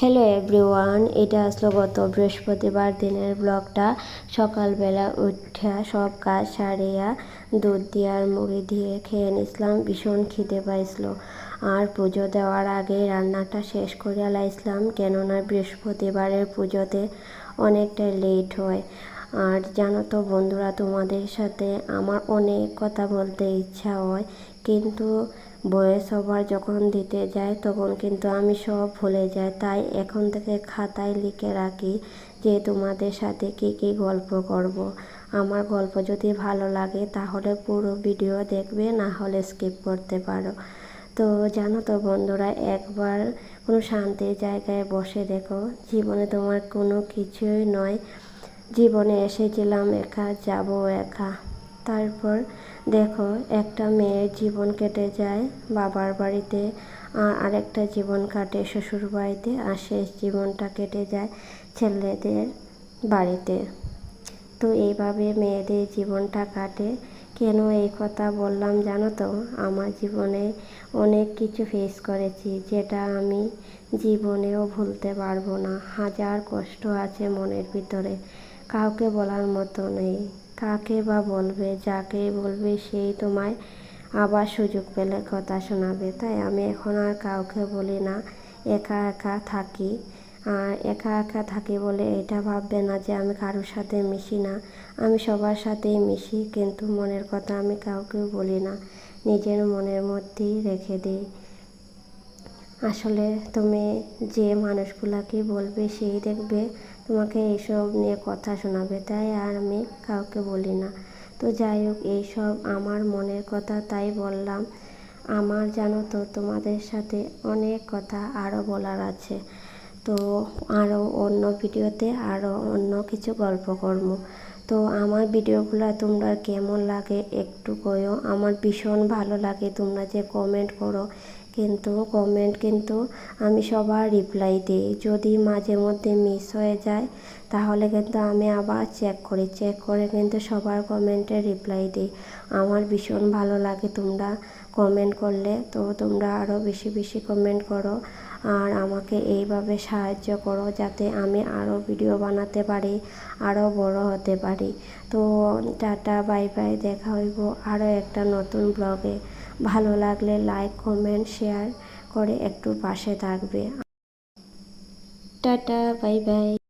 Hello everyone, এটা আসলো গত বৃহস্পতিবার দিনের ব্লগটা। সকালবেলা উঠা সব কাজ সারিয়া দুধ দিয়ে আর মুড়ি দিয়ে খেয়ে নিছিলাম। ভীষণ খিদে পাইছিল আর পুজো দেওয়ার আগে রান্নাটা শেষ করিয়া লাইছিলাম, কেননা বৃহস্পতিবারের পুজোতে অনেকটাই লেট হয়। আর জানো তো বন্ধুরা, তোমাদের সাথে আমার অনেক কথা বলতে ইচ্ছা হয়, কিন্তু ভয়েস ওভার যখন দিতে যাই তখন কিন্তু আমি সব ভুলে যাই। তাই এখন থেকে খাতায় লিখে রাখি যে তোমাদের সাথে কী গল্প করব। আমার গল্প যদি ভালো লাগে তাহলে পুরো ভিডিও দেখবে, না হলে স্কিপ করতে পারো। তো জানো তো বন্ধুরা, একবার কোনো শান্তির জায়গায় বসে দেখো, জীবনে তোমার কোনো কিছুই নয়। জীবনে এসেছিলাম একা, যাব একা। তারপর দেখো, একটা মেয়ের জীবন কেটে যায় বাবার বাড়িতে, আর আরেকটা জীবন কাটে শ্বশুর বাড়িতে, আর শেষ জীবনটা কেটে যায় ছেলেদের বাড়িতে। তো এইভাবে মেয়েদের জীবনটা কাটে। কেন এই কথা বললাম জানো তো, আমার জীবনে অনেক কিছু ফেস করেছি যেটা আমি জীবনেও ভুলতে পারবো না। হাজার কষ্ট আছে মনের ভিতরে, কাউকে বলার মতো নেই। কাকে বা বলবে? যাকে বলবে সেই তোমায় আবার সুযোগ পেলে কথা শোনাবে। তাই আমি এখন আর কাউকে বলি না, একা একা থাকি। আর একা একা থাকি বলে এটা ভাববে না যে আমি কারোর সাথে মিশি না। আমি সবার সাথেই মিশি, কিন্তু মনের কথা আমি কাউকেও বলি না, নিজের মনের মধ্যেই রেখে দিই। আসলে তুমি যে মানুষগুলাকে বলবে সেই দেখবে তোমাকে এইসব নিয়ে কথা শোনাবে, তাই আর আমি কাউকে বলি না। তো যাই হোক, এইসব আমার মনের কথা, তাই বললাম। আমার জানো তো তোমাদের সাথে অনেক কথা আরও বলার আছে। তো আরও অন্য ভিডিওতে আরও অন্য কিছু গল্প করব। তো আমার ভিডিওগুলো তোমরা কেমন লাগে একটু কইও। আমার ভীষণ ভালো লাগে তোমরা যে কমেন্ট করো, কিন্তু আমি সবার রিপ্লাই দিই। যদি মাঝে মধ্যে মিস হয়ে যায় তাহলে কিন্তু আমি আবার চেক করে কিন্তু সবার কমেন্টে রিপ্লাই দিই। আমার ভীষণ ভালো লাগে তোমরা কমেন্ট করলে। তো তোমরা আরও বেশি বেশি কমেন্ট করো আর আমাকে এইভাবে সাহায্য করো, যাতে আমি আরও ভিডিও বানাতে পারি, আরও বড় হতে পারি। তো টাটা, বাই বাই, দেখা হইব আরও একটা নতুন ব্লগে। ভালো লাগলে লাইক, কমেন্ট, শেয়ার করে একটু পাশে থাকবে। Tata, bye bye.